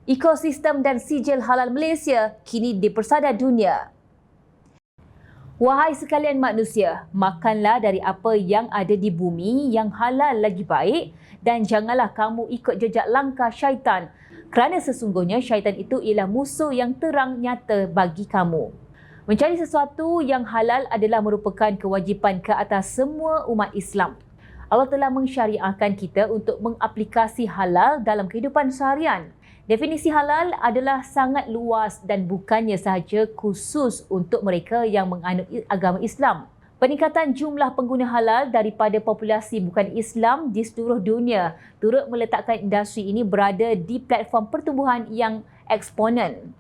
Ekosistem dan sijil halal Malaysia kini dipersada dunia. Wahai sekalian manusia, makanlah dari apa yang ada di bumi yang halal lagi baik dan janganlah kamu ikut jejak langkah syaitan kerana sesungguhnya syaitan itu ialah musuh yang terang nyata bagi kamu. Mencari sesuatu yang halal adalah merupakan kewajipan ke atas semua umat Islam. Allah telah mensyariahkan kita untuk mengaplikasi halal dalam kehidupan seharian. Definisi halal adalah sangat luas dan bukannya sahaja khusus untuk mereka yang menganut agama Islam. Peningkatan jumlah pengguna halal daripada populasi bukan Islam di seluruh dunia turut meletakkan industri ini berada di platform pertumbuhan yang eksponen.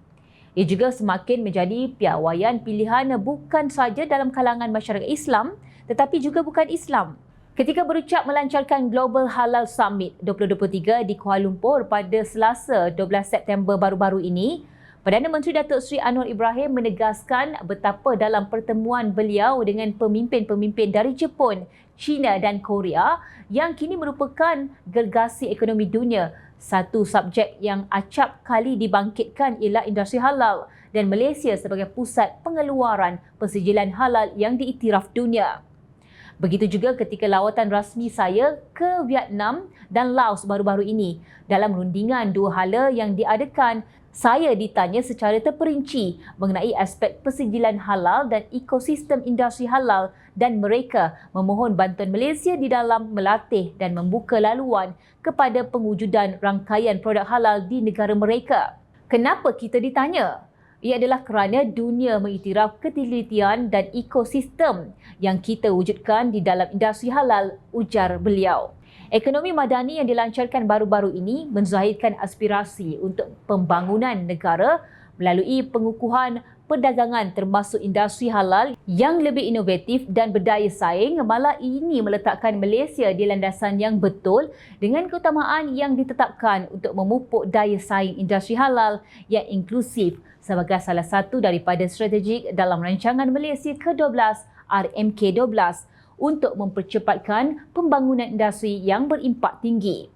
Ia juga semakin menjadi piawaian pilihan bukan sahaja dalam kalangan masyarakat Islam tetapi juga bukan Islam. Ketika berucap melancarkan Global Halal Summit 2023 di Kuala Lumpur pada Selasa 12 September baru-baru ini, Perdana Menteri Datuk Seri Anwar Ibrahim menegaskan betapa dalam pertemuan beliau dengan pemimpin-pemimpin dari Jepun, China dan Korea yang kini merupakan gergasi ekonomi dunia, satu subjek yang acap kali dibangkitkan ialah industri halal dan Malaysia sebagai pusat pengeluaran persijilan halal yang diiktiraf dunia. Begitu juga ketika lawatan rasmi saya ke Vietnam dan Laos baru-baru ini. Dalam rundingan dua hala yang diadakan, saya ditanya secara terperinci mengenai aspek persijilan halal dan ekosistem industri halal dan mereka memohon bantuan Malaysia di dalam melatih dan membuka laluan kepada pengujudan rangkaian produk halal di negara mereka. Kenapa kita ditanya? Ia adalah kerana dunia mengiktiraf ketelitian dan ekosistem yang kita wujudkan di dalam industri halal, ujar beliau. Ekonomi madani yang dilancarkan baru-baru ini menzahirkan aspirasi untuk pembangunan negara melalui pengukuhan perdagangan termasuk industri halal yang lebih inovatif dan berdaya saing. Malah ini meletakkan Malaysia di landasan yang betul dengan keutamaan yang ditetapkan untuk memupuk daya saing industri halal yang inklusif sebagai salah satu daripada strategik dalam rancangan Malaysia ke-12 RMK12 untuk mempercepatkan pembangunan industri yang berimpak tinggi.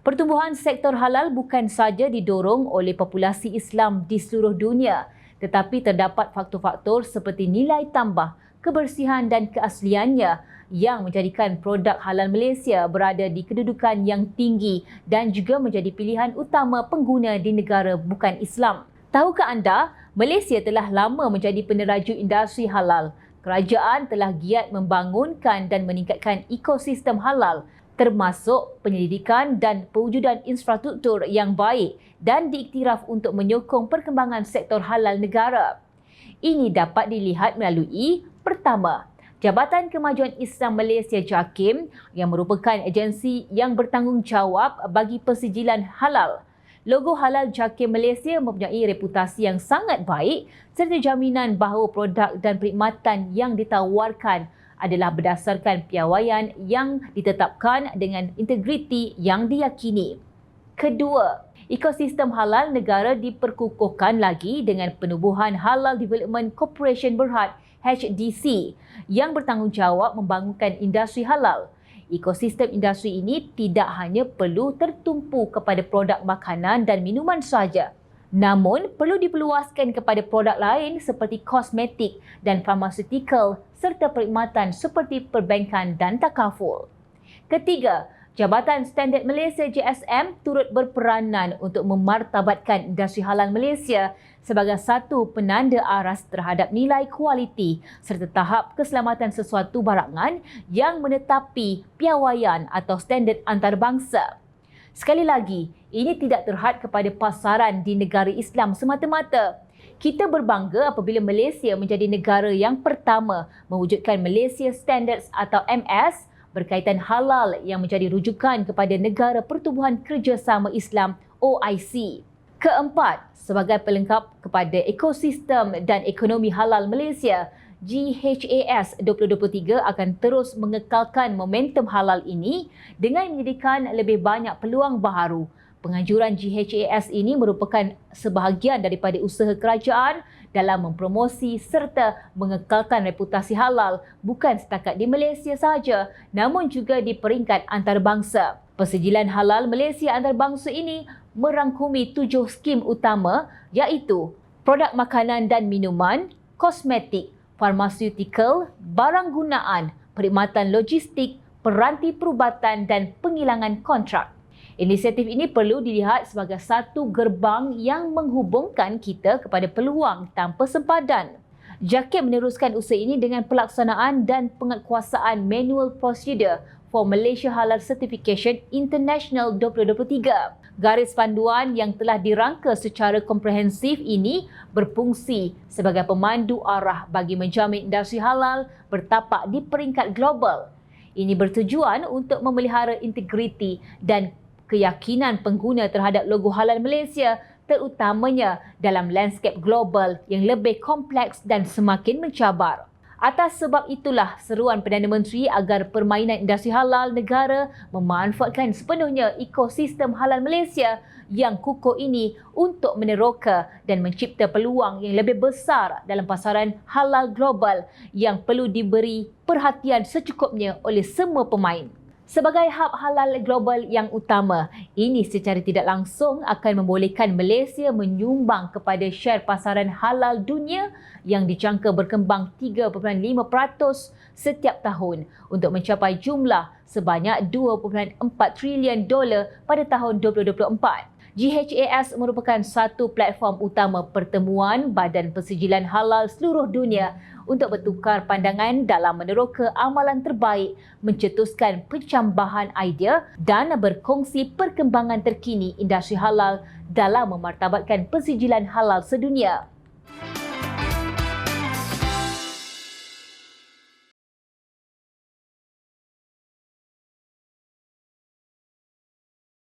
Pertumbuhan sektor halal bukan saja didorong oleh populasi Islam di seluruh dunia, tetapi terdapat faktor-faktor seperti nilai tambah, kebersihan dan keasliannya yang menjadikan produk halal Malaysia berada di kedudukan yang tinggi dan juga menjadi pilihan utama pengguna di negara bukan Islam. Tahukah anda, Malaysia telah lama menjadi peneraju industri halal. Kerajaan telah giat membangunkan dan meningkatkan ekosistem halal termasuk penyelidikan dan pewujudan infrastruktur yang baik dan diiktiraf untuk menyokong perkembangan sektor halal negara. Ini dapat dilihat melalui pertama, Jabatan Kemajuan Islam Malaysia JAKIM yang merupakan agensi yang bertanggungjawab bagi persijilan halal. Logo halal JAKIM Malaysia mempunyai reputasi yang sangat baik serta jaminan bahawa produk dan perkhidmatan yang ditawarkan adalah berdasarkan piawaian yang ditetapkan dengan integriti yang diyakini. Kedua, ekosistem halal negara diperkukuhkan lagi dengan penubuhan Halal Development Corporation Berhad HDC yang bertanggungjawab membangunkan industri halal. Ekosistem industri ini tidak hanya perlu tertumpu kepada produk makanan dan minuman sahaja, namun perlu diperluaskan kepada produk lain seperti kosmetik dan farmaceutical serta perkhidmatan seperti perbankan dan takaful. Ketiga, Jabatan Standard Malaysia JSM turut berperanan untuk memartabatkan industri halal Malaysia sebagai satu penanda aras terhadap nilai kualiti serta tahap keselamatan sesuatu barangan yang menetapi piawaian atau standard antarabangsa. Sekali lagi, ini tidak terhad kepada pasaran di negara Islam semata-mata. Kita berbangga apabila Malaysia menjadi negara yang pertama mewujudkan Malaysia Standards atau MS berkaitan halal yang menjadi rujukan kepada Negara Pertubuhan Kerjasama Islam OIC. Keempat, sebagai pelengkap kepada ekosistem dan ekonomi halal Malaysia, GHAS 2023 akan terus mengekalkan momentum halal ini dengan menyediakan lebih banyak peluang baharu. Penganjuran GHAS ini merupakan sebahagian daripada usaha kerajaan dalam mempromosi serta mengekalkan reputasi halal bukan setakat di Malaysia sahaja namun juga di peringkat antarabangsa. Persijilan halal Malaysia antarabangsa ini merangkumi 7 skim utama iaitu produk makanan dan minuman, kosmetik, farmaseutical, barang gunaan, perkhidmatan logistik, peranti perubatan dan penghilangan kontrak. Inisiatif ini perlu dilihat sebagai satu gerbang yang menghubungkan kita kepada peluang tanpa sempadan. JAKIM meneruskan usaha ini dengan pelaksanaan dan penguatkuasaan Manual Procedure for Malaysia Halal Certification International 2023. Garis panduan yang telah dirangka secara komprehensif ini berfungsi sebagai pemandu arah bagi menjamin industri halal bertapak di peringkat global. Ini bertujuan untuk memelihara integriti dan keyakinan pengguna terhadap logo halal Malaysia, terutamanya dalam lanskap global yang lebih kompleks dan semakin mencabar. Atas sebab itulah seruan Perdana Menteri agar permainan industri halal negara memanfaatkan sepenuhnya ekosistem halal Malaysia yang kukuh ini untuk meneroka dan mencipta peluang yang lebih besar dalam pasaran halal global yang perlu diberi perhatian secukupnya oleh semua pemain. Sebagai hub halal global yang utama, ini secara tidak langsung akan membolehkan Malaysia menyumbang kepada share pasaran halal dunia yang dijangka berkembang 3.5% setiap tahun untuk mencapai jumlah sebanyak $2.4 trilion pada tahun 2024. GHAS merupakan satu platform utama pertemuan Badan Persijilan Halal seluruh dunia untuk bertukar pandangan dalam meneroka amalan terbaik, mencetuskan pencambahan idea dan berkongsi perkembangan terkini industri halal dalam memartabatkan persijilan halal sedunia.